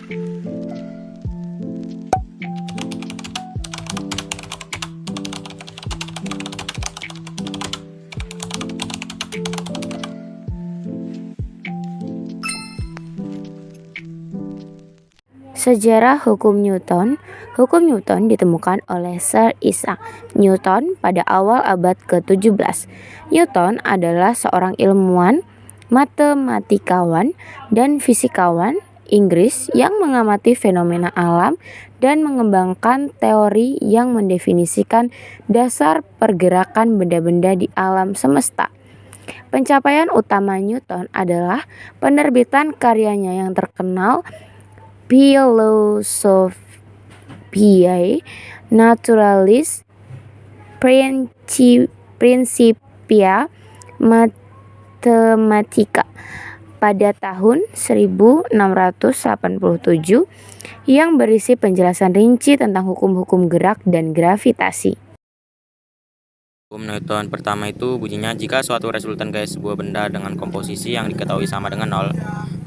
Sejarah hukum Newton. Hukum Newton ditemukan oleh Sir Isaac Newton pada awal abad ke-17. Newton adalah seorang ilmuwan, matematikawan, dan fisikawan Inggris yang mengamati fenomena alam dan mengembangkan teori yang mendefinisikan dasar pergerakan benda-benda di alam semesta. Pencapaian utama Newton adalah penerbitan karyanya yang terkenal, Philosophiae Naturalis Principia Mathematica pada tahun 1687 yang berisi penjelasan rinci tentang hukum-hukum gerak dan gravitasi. Hukum Newton pertama itu bunyinya, jika suatu resultan gaya sebuah benda dengan komposisi yang diketahui sama dengan nol,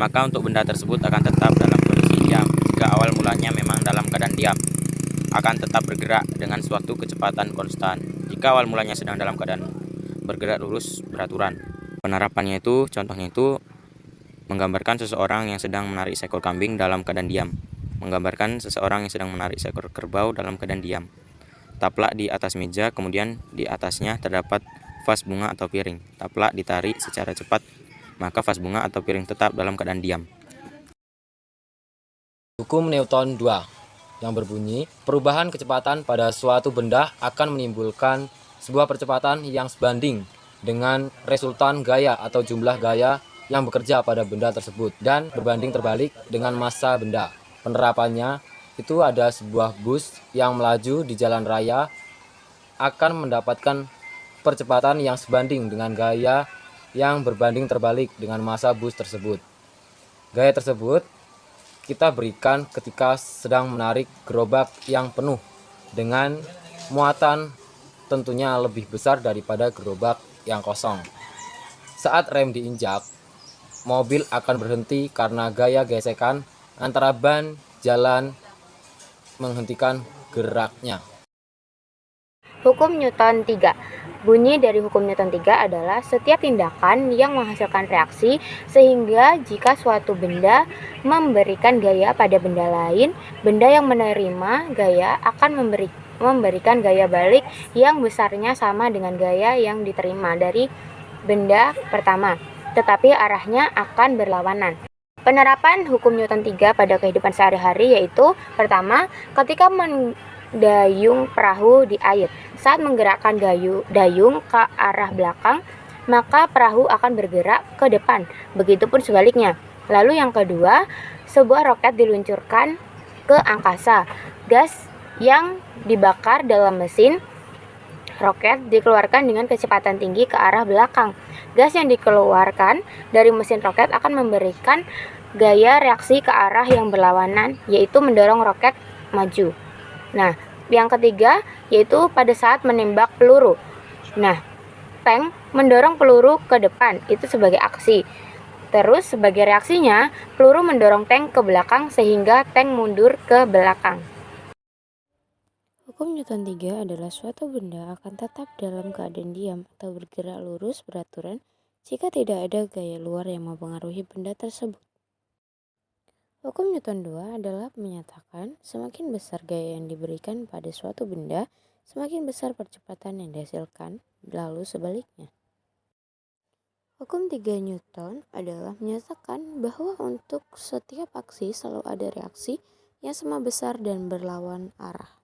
maka untuk benda tersebut akan tetap dalam kondisi diam. Jika awal mulanya memang dalam keadaan diam, akan tetap bergerak dengan suatu kecepatan konstan. Jika awal mulanya sedang dalam keadaan bergerak lurus beraturan. Penerapannya itu, contohnya itu menggambarkan seseorang yang sedang menarik seekor kambing dalam keadaan diam, menggambarkan seseorang yang sedang menarik seekor kerbau dalam keadaan diam. Taplak di atas meja, kemudian di atasnya terdapat vas bunga atau piring. Taplak ditarik secara cepat, maka vas bunga atau piring tetap dalam keadaan diam. Hukum Newton 2 yang berbunyi, perubahan kecepatan pada suatu benda akan menimbulkan sebuah percepatan yang sebanding dengan resultan gaya atau jumlah gaya yang bekerja pada benda tersebut dan berbanding terbalik dengan massa benda. Penerapannya itu ada sebuah bus yang melaju di jalan raya akan mendapatkan percepatan yang sebanding dengan gaya yang berbanding terbalik dengan massa bus tersebut. Gaya tersebut kita berikan ketika sedang menarik gerobak yang penuh dengan muatan tentunya lebih besar daripada gerobak yang kosong. Saat rem diinjak, mobil akan berhenti karena gaya gesekan antara ban jalan menghentikan geraknya. Hukum Newton 3. Bunyi dari hukum Newton 3 adalah setiap tindakan yang menghasilkan reaksi, sehingga jika suatu benda memberikan gaya pada benda lain, benda yang menerima gaya akan memberikan gaya balik yang besarnya sama dengan gaya yang diterima dari benda pertama, tetapi arahnya akan berlawanan. Penerapan hukum Newton 3 pada kehidupan sehari-hari yaitu, pertama, ketika mendayung perahu di air, saat menggerakkan dayung ke arah belakang, maka perahu akan bergerak ke depan, begitupun sebaliknya. Lalu yang kedua, sebuah roket diluncurkan ke angkasa. Gas yang dibakar dalam mesin roket dikeluarkan dengan kecepatan tinggi ke arah belakang. Gas yang dikeluarkan dari mesin roket akan memberikan gaya reaksi ke arah yang berlawanan, yaitu mendorong roket maju. Nah, yang ketiga yaitu pada saat menembak peluru. Nah, tank mendorong peluru ke depan, itu sebagai aksi. Terus sebagai reaksinya, peluru mendorong tank ke belakang sehingga tank mundur ke belakang. Hukum Newton 3 adalah suatu benda akan tetap dalam keadaan diam atau bergerak lurus beraturan jika tidak ada gaya luar yang mempengaruhi benda tersebut. Hukum Newton 2 adalah menyatakan semakin besar gaya yang diberikan pada suatu benda, semakin besar percepatan yang dihasilkan, lalu sebaliknya. Hukum 3 Newton adalah menyatakan bahwa untuk setiap aksi selalu ada reaksi yang sama besar dan berlawan arah.